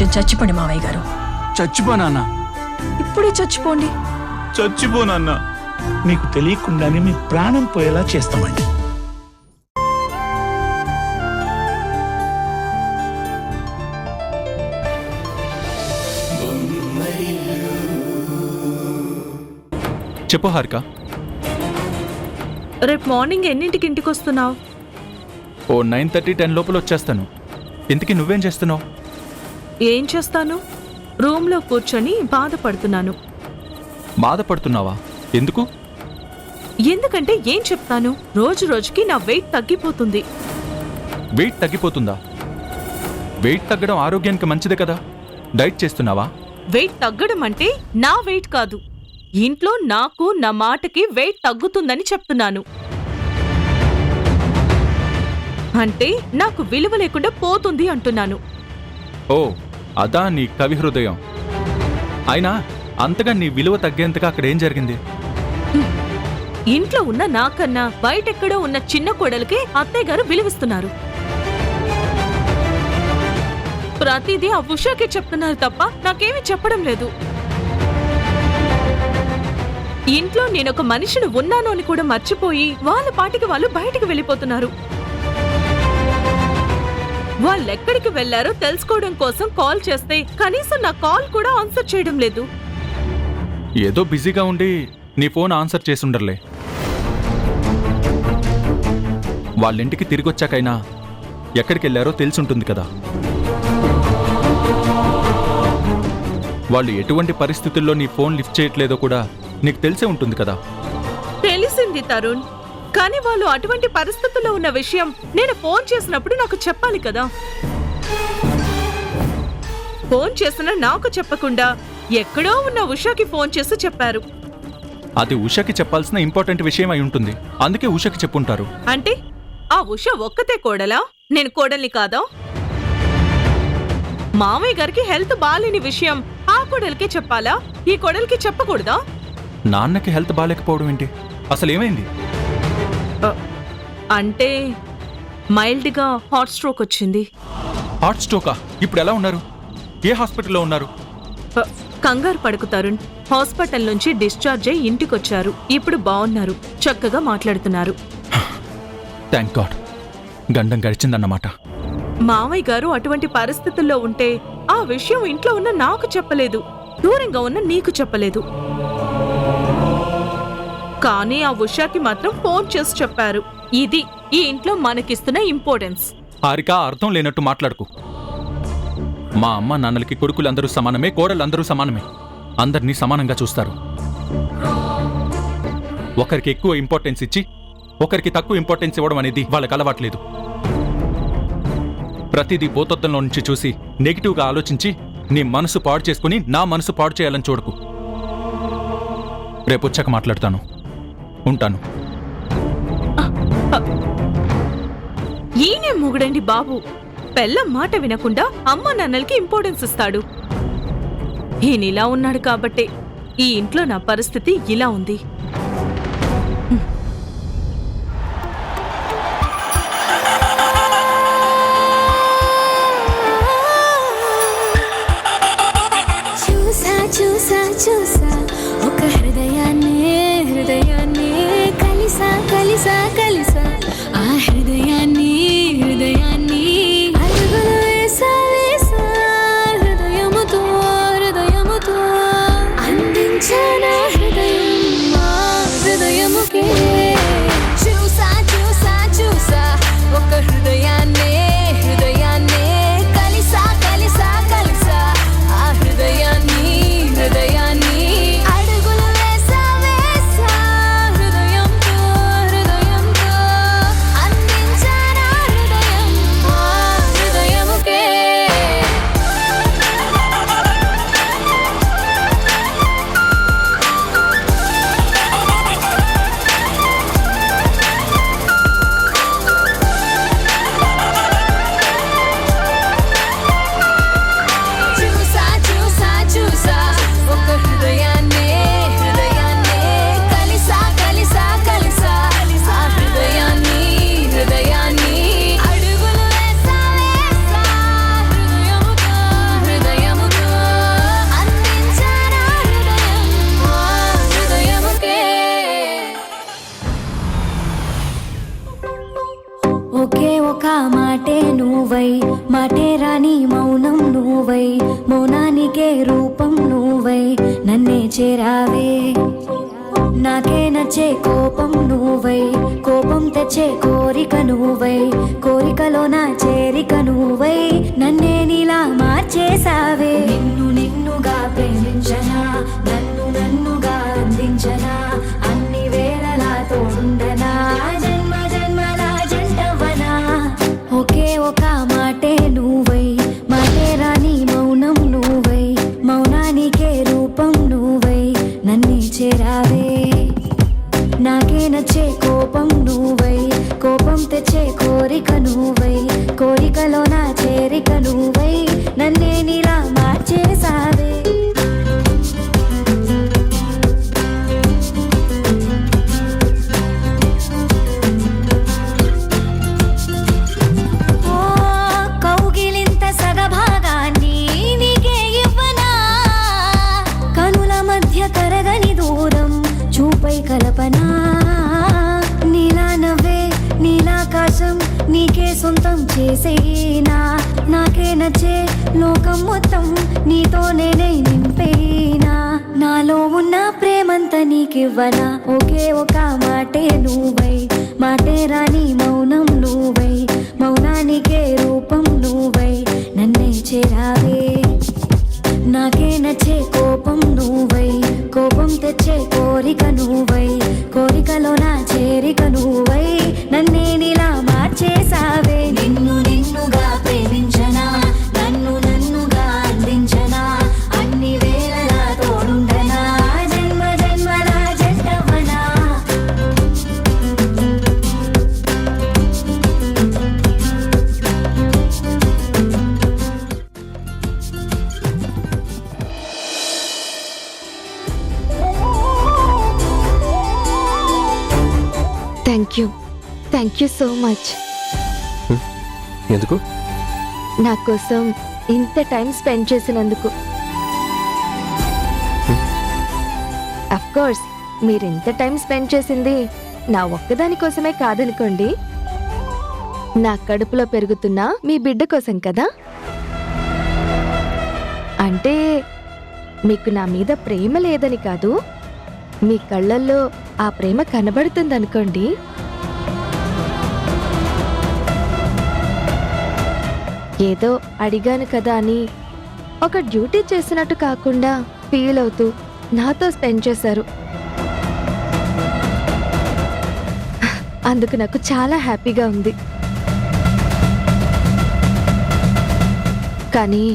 కొంచెం చచ్చిపోండి మావయ్య గారు. చచ్చిపోనా? ఇప్పుడే చచ్చిపోండి. చచ్చిపోనన్నా. మీకు తెలియకుండానే మీ ప్రాణం పోయేలా చేస్తామండి. చెప్పు హారిక. రేపు మార్నింగ్ ఎన్నింటికి ఇంటికి వస్తున్నావు? ఓ 9:30, 10 లోపల వచ్చేస్తాను. ఇంతకీ నువ్వేం చేస్తున్నావు? ఏం చేస్తాను, రూమ్లో కూర్చొని బాధపడుతున్నాను. బాధపడుతున్నావా? ఎందుకు? ఎందుకంటే ఏం చెప్తాను, రోజు రోజుకి నా వెయిట్ తగ్గిపోతుంది. వెయిట్ తగ్గిపోతుందా? వెయిట్ తగ్గడం ఆరోగ్యానికి మంచిదే కదా. డైట్ చేస్తున్నావా? వెయిట్ తగ్గడం అంటే నా వెయిట్ కాదు, ఇంట్లో నాకు నా మాటకి వెయిట్ తగ్గుతుందని చెప్తున్నాను. అంటే నాకు విలువ లేకుండా పోతుంది అంటున్నాను. ఓ అదా నీ కవి హృదయం. అయినా అంతగా నీ విలువ తగ్గేంతగా అక్కడేం జరిగింది? ఇంట్లో ఉన్న నాకన్నా బయటెక్కడో ఉన్న చిన్న కోడలకే అత్తయ్య గారు విలువిస్తున్నారు. ప్రతిదీ ఆ ఉషాకే చెప్తున్నారు తప్ప నాకేమీ చెప్పడం లేదు. ఇంట్లో నేనొక మనిషిని ఉన్నాను అని కూడా మర్చిపోయి వాళ్ళ పాటికి వాళ్ళు బయటికి వెళ్ళిపోతున్నారు. వాళ్ళెక్కడికి వెళ్లారో తెలుసుకోవడం కోసం కాల్ చేస్తే కనీసం నా కాల్ కూడా ఆన్సర్ చేయడం లేదు. ఏదో బిజీగా ఉండి నీ ఫోన్ ఆన్సర్ చేసుండర్లే. వాళ్ళింటికి తిరిగొచ్చాకైనా ఎక్కడికెళ్లారో తెలిసుంటుంది కదా. వాళ్ళు ఎటువంటి పరిస్థితుల్లో నీ ఫోన్ లిఫ్ట్ చేయట్లేదో కూడా నీకు తెలిసే ఉంటుంది కదా. తెలిసింది తరుణ్, కానీ వాళ్ళు అటువంటి పరిస్థితుల్లో ఉన్న విషయం నేను ఫోన్ చేసినప్పుడు నాకు చెప్పాలి కదా. ఫోన్ చేసిన నాకు చెప్పకుండా ఎక్కడో ఉన్న ఉషాకి ఫోన్ చేసి చెప్పారు. అది ఉషకి చెప్పాల్సిన ఇంపార్టెంట్ విషయం అయి ఉంటుంది, అందుకే ఉషకి చెప్పుంటారు. అంటే ఆ ఉష ఒక్కతే కోడలా, నేను కోడల్ని కాదా? మామయ్య గారికి హెల్త్ బాలేని విషయం ఆ కోడలికే చెప్పాలా, ఈ కోడలికి చెప్పకూడదా? నాన్నకి హెల్త్ బాలేకపోవడం ఏంటి? అసలు ఏమైంది? అంటే మైల్డ్గా హార్ట్ స్ట్రోక్ వచ్చింది. హార్ట్ స్ట్రోకా? ఇప్పుడు ఎలా ఉన్నారు? ఏ హాస్పిటల్లో ఉన్నారు? కంగారు పడకు తరుణ్, హాస్పిటల్ నుంచి డిశ్చార్జ్ అయి ఇంటికొచ్చారు. ఇప్పుడు బాగున్నారు, చక్కగా మాట్లాడుతున్నారు. థ్యాంక్ గాడ్, గండం గడిచిందన్నమాట. మామయ్య గారు అటువంటి పరిస్థితుల్లో ఉంటే ఆ విషయం ఇంట్లో ఉన్న నాకు చెప్పలేదు, దూరంగా ఉన్న నీకు చెప్పలేదు. కానీ ఆ ఉషాకి మాత్రం ఫోన్ చేసి చెప్పారు. ఇది ఈ ఇంట్లో మనకిస్తున్న ఇంపార్టెన్స్. హారిక, అర్థం లేనట్టు మాట్లాడుకు. మా అమ్మ నాన్నలకి కొడుకులందరూ సమానమే, కోడలందరూ సమానమే. అందరినీ సమానంగా చూస్తారు. ఒకరికి ఎక్కువ ఇంపార్టెన్స్ ఇచ్చి ఒకరికి తక్కువ ఇంపార్టెన్స్ ఇవ్వడం అనేది వాళ్ళకి అలవాట్లేదు. ప్రతిదీ భూతత్వంలో నుంచి చూసి నెగిటివ్గా ఆలోచించి నీ మనసు పాడు చేసుకుని నా మనసు పాడు చేయాలని చూడకు. రేపొచ్చాక మాట్లాడతాను. ఉంటాను. ఈయనే మొగుడండి బాబు, పెళ్ళం మాట వినకుండా అమ్మ నాన్నలకి ఇంపార్టెన్స్ ఇస్తాడు. ఈయన ఇలా ఉన్నాడు కాబట్టే ఈ ఇంట్లో నా పరిస్థితి ఇలా ఉంది. చూసా చూసా ఒక హృదయాన్ని కలిసా కలిసా కలిసా ఆ హృదయాన్ని అడుగులు వేసా హృదయముతో అందించానా హృదయముకే. చూసా ఒక హృదయాన్ని కలిసా కలిసా కలిసా ఆ హృదయాన్ని అడుగులు వేసా హృదయంతో నువ్వై మౌనానికే రూపం నువ్వై నన్నే చేరావే నాకే నచ్చే కోపం నువ్వై కోపం తెచ్చే కోరిక నువ్వై కోరికలో నా చేరిక నువ్వై నన్నే నీలా మార్చేసావే నిన్ను నిన్నుగా ప్రేమించనా నన్ను నన్నుగా అందించనా అన్ని వేళలా తోడుండనా జన్మ జన్మల జంటవనా ఒకే ఒక మాటే నువ్వై మాటే రాని మౌనం నువ్వై మౌనానికే రూపం నువ్వై నన్నే చేరావే నాకే నచ్చే కోపం నువ్వై కోపం తెచ్చే కోరిక నువ్వై కోరికలో నా చేరిక నువ్వై నన్నే నీలా మార్చేసావే ఓ కౌగిలింత సగభాగాన్ని నీకే ఇవ్వనా కనుల మధ్య కరగని దూరం చూపై కల్పనా నీలా నవ్వే నీలాకాశం నీకే సొంతం చేసేనా నాకే నచ్చే లోకం మొత్తం నీతో నేనే నింపేనా నాలో ఉన్న ప్రేమంతా నీకివ్వనా ఒకే ఒక మాటే నువ్వై మాటే రాని మౌనం నువ్వై మౌనానికే రూపం నువ్వై నన్నే చేరావే నాకే నచ్చే కోపం నువ్వై కోపం తెచ్చే కోరిక నువ్వై కోరికలో నా చేరిక నువ్వై నన్నే నీలా మార్చేసావే నిన్ను నిన్నుగా ప్రేమించనా నన్ను నన్నుగా అందించనా అన్ని వేళలా తోడుండనా జన్మ జన్మల జంటవనా థ్యాంక్ యూ సో మచ్ ఎందుకు? నా కోసం ఇంత టైం స్పెండ్ చేసినందుకు అఫ్ కోర్స్ మీరు ఇంత టైం స్పెండ్ చేసింది నా ఒక్కదాని కోసమే కాదనుకోండి నా కడుపులో పెరుగుతున్న మీ బిడ్డ కోసం కదా అంటే మీకు నా మీద ప్రేమ లేదని కాదు మీ కళ్ళల్లో ఆ ప్రేమ కనబడుతుందనుకోండి ఏదో అడిగాను కదా అని ఒక డ్యూటీ చేసినట్టు కాకుండా ఫీల్ అవుతూ నాతో స్పెండ్ చేశారు అందుకు నాకు చాలా హ్యాపీగా ఉంది కానీ